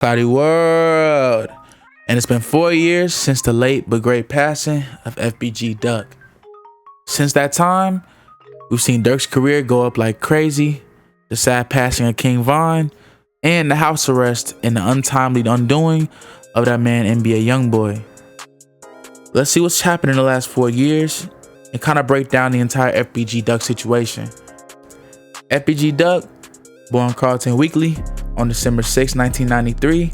ClowdyWorld. And it's been 4 years since the late but great passing of FBG Duck. Since that time, we've seen Durk's career go up like crazy, the sad passing of King Von, and the house arrest and the untimely undoing of that man NBA Youngboy. Let's see what's happened in the last 4 years and kind of break down the entire FBG Duck situation. FBG Duck, born Carlton Weekly on December 6, 1993,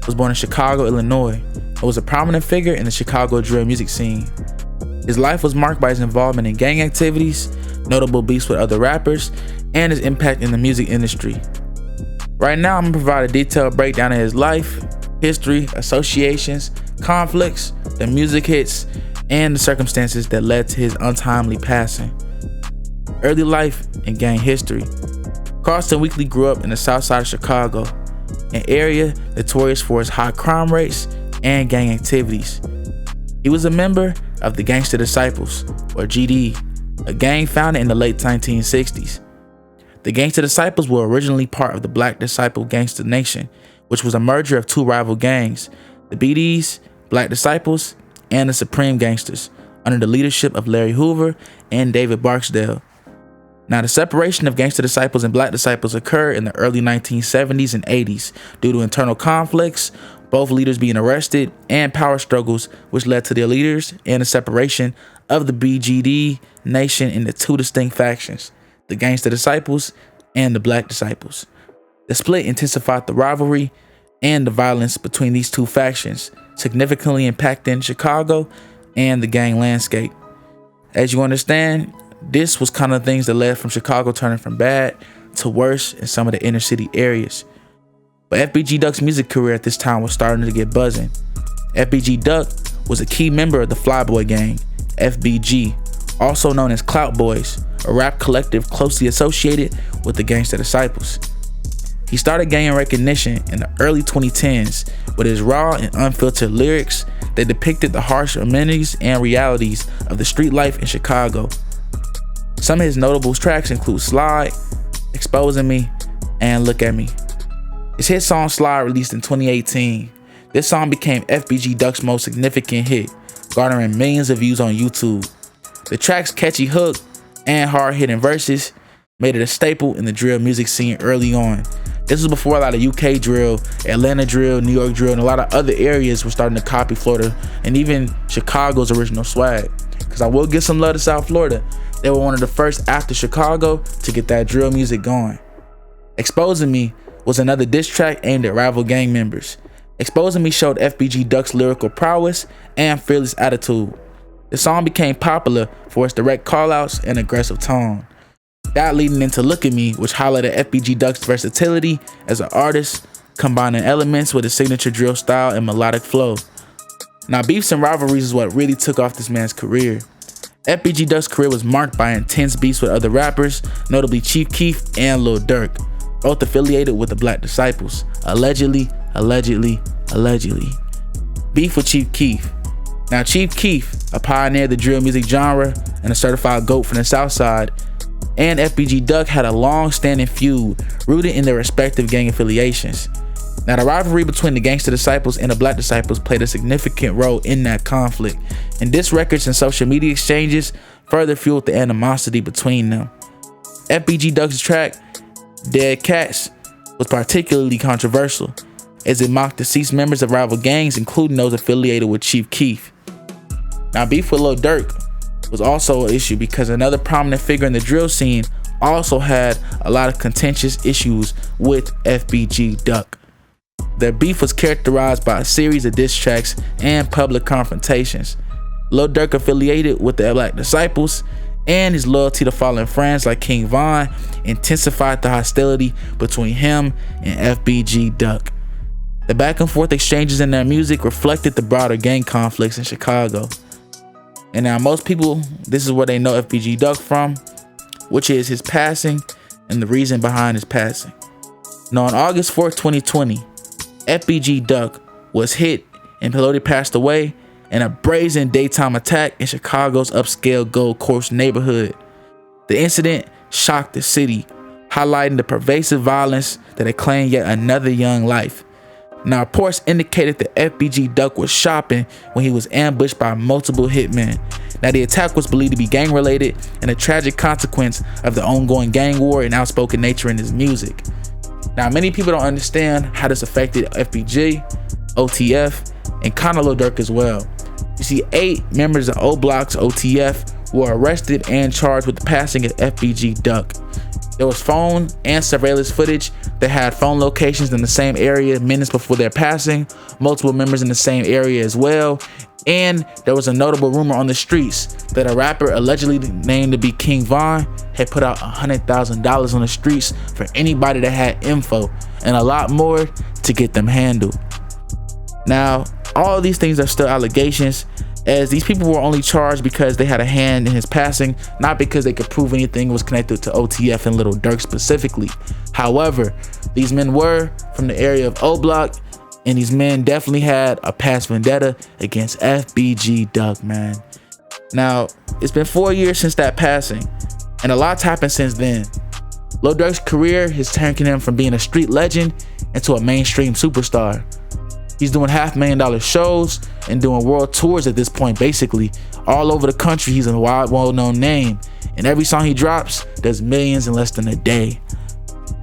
was born in Chicago, Illinois, and was a prominent figure in the Chicago drill music scene. His life was marked by his involvement in gang activities, notable beefs with other rappers, and his impact in the music industry. Right now, I'm gonna provide a detailed breakdown of his life, history, associations, conflicts, the music hits, and the circumstances that led to his untimely passing. Early life and gang history. Carlton Weekly grew up in the south side of Chicago, an area notorious for its high crime rates and gang activities. He was a member of the Gangster Disciples, or GD, a gang founded in the late 1960s. The Gangster Disciples were originally part of the Black Disciple Gangster Nation, which was a merger of two rival gangs, the BDs, Black Disciples, and the Supreme Gangsters, under the leadership of Larry Hoover and David Barksdale. Now, the separation of Gangster Disciples and Black Disciples occurred in the early 1970s and 80s due to internal conflicts, both leaders being arrested, and power struggles, which led to their leaders and the separation of the BGD Nation into two distinct factions, the Gangster Disciples and the Black Disciples. The split intensified the rivalry and the violence between these two factions, significantly impacting Chicago and the gang landscape. As you understand, this was kind of things that led from Chicago turning from bad to worse in some of the inner city areas. But FBG Duck's music career at this time was starting to get buzzing. FBG Duck was a key member of the Flyboy Gang, FBG, also known as Clout Boys, a rap collective closely associated with the Gangster Disciples. He started gaining recognition in the early 2010s with his raw and unfiltered lyrics that depicted the harsh amenities and realities of the street life in Chicago. Some of his notable tracks include Slide, Exposing Me, and Look at Me. His hit song Slide released in 2018. This song became FBG Duck's most significant hit, garnering millions of views on YouTube. The track's catchy hook and hard-hitting verses made it a staple in the drill music scene early on. This was before a lot of UK drill, Atlanta drill, New York drill, and a lot of other areas were starting to copy Florida and even Chicago's original swag. Because I will give some love to South Florida. They were one of the first after Chicago to get that drill music going. Exposing Me was another diss track aimed at rival gang members. Exposing Me showed FBG Duck's lyrical prowess and fearless attitude. The song became popular for its direct callouts and aggressive tone. That leading into Look at Me, which highlighted FBG Duck's versatility as an artist, combining elements with his signature drill style and melodic flow. Now, beefs and rivalries is what really took off this man's career. FBG Duck's career was marked by intense beefs with other rappers, notably Chief Keef and Lil Durk, both affiliated with the Black Disciples. Allegedly. Beef with Chief Keef. Now, Chief Keef, a pioneer of the drill music genre and a certified GOAT from the South Side, and FBG Duck had a long-standing feud rooted in their respective gang affiliations. Now, the rivalry between the Gangster Disciples and the Black Disciples played a significant role in that conflict, and diss records and social media exchanges further fueled the animosity between them. FBG Duck's track, Dead Cats, was particularly controversial, as it mocked deceased members of rival gangs, including those affiliated with Chief Keef. Now, beef with Lil Durk was also an issue because another prominent figure in the drill scene also had a lot of contentious issues with FBG Duck. Their beef was characterized by a series of diss tracks and public confrontations. Lil Durk affiliated with the Black Disciples, and his loyalty to fallen friends like King Von intensified the hostility between him and FBG Duck. The back and forth exchanges in their music reflected the broader gang conflicts in Chicago. And now most people, this is where they know FBG Duck from, which is his passing and the reason behind his passing. Now, on August 4th, 2020, FBG Duck was hit and Pelote passed away in a brazen daytime attack in Chicago's upscale Gold Coast neighborhood. The incident shocked the city, highlighting the pervasive violence that had claimed yet another young life. Now, reports indicated that FBG Duck was shopping when he was ambushed by multiple hitmen. Now, the attack was believed to be gang-related and a tragic consequence of the ongoing gang war and outspoken nature in his music. Now, many people don't understand how this affected FBG, OTF, and kinda Lil Durk as well. You see, 8 members of O Block's OTF were arrested and charged with the passing of FBG Duck. There was phone and surveillance footage that had phone locations in the same area minutes before their passing, multiple members in the same area as well, and there was a notable rumor on the streets that a rapper allegedly named to be King Von had put out $100,000 on the streets for anybody that had info, and a lot more to get them handled. Now, all of these things are still allegations, as these people were only charged because they had a hand in his passing, not because they could prove anything was connected to OTF and Lil Durk specifically. However, these men were from the area of O Block, and these men definitely had a past vendetta against FBG Duck, man. Now, it's been 4 years since that passing, and a lot's happened since then. Lil Durk's career has taken him from being a street legend into a mainstream superstar. He's doing $500,000 shows and doing world tours at this point, basically. All over the country, he's a wide, well-known name. And every song he drops does millions in less than a day.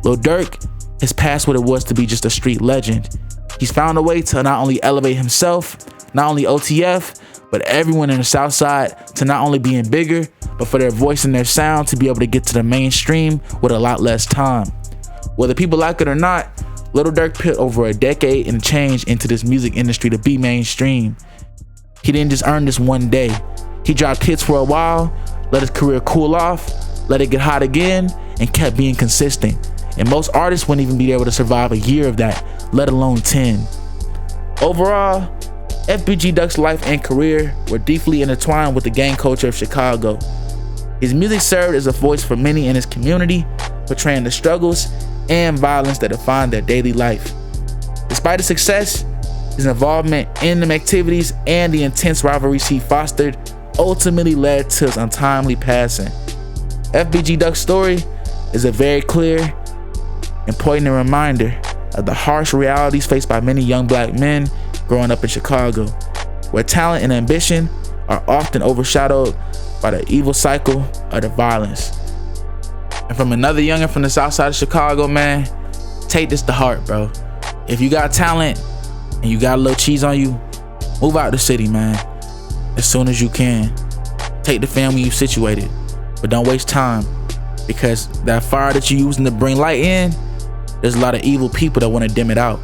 Lil Durk has passed what it was to be just a street legend. He's found a way to not only elevate himself, not only OTF, but everyone in the South Side to not only being bigger, but for their voice and their sound to be able to get to the mainstream with a lot less time. Whether people like it or not, Lil Durk put over a decade and change into this music industry to be mainstream. He didn't just earn this one day. He dropped hits for a while, let his career cool off, let it get hot again, and kept being consistent. And most artists wouldn't even be able to survive a year of that, let alone 10. Overall, FBG Duck's life and career were deeply intertwined with the gang culture of Chicago. His music served as a voice for many in his community, portraying the struggles and violence that define their daily life. Despite his success, his involvement in them activities and the intense rivalries he fostered ultimately led to his untimely passing. FBG Duck's story is a very clear and poignant reminder of the harsh realities faced by many young black men growing up in Chicago, where talent and ambition are often overshadowed by the evil cycle of the violence. And from another youngin' from the South Side of Chicago, man, take this to heart, bro. If you got talent and you got a little cheese on you, move out the city, man, as soon as you can. Take the family you situated, but don't waste time, because that fire that you're using to bring light in, there's a lot of evil people that want to dim it out.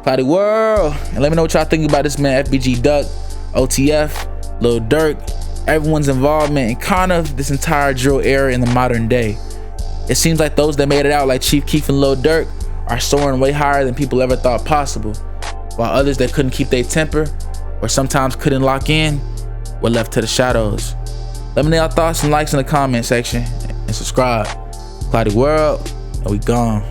ClowdyWorld, and let me know what y'all think about this man, FBG Duck, OTF, Lil Durk, everyone's involvement in kind of this entire drill era in the modern day. It seems like those that made it out, like Chief Keef and Lil Durk, are soaring way higher than people ever thought possible, while others that couldn't keep their temper or sometimes couldn't lock in were left to the shadows. Let me know your thoughts and likes in the comment section, and subscribe. ClowdyWorld, and we gone.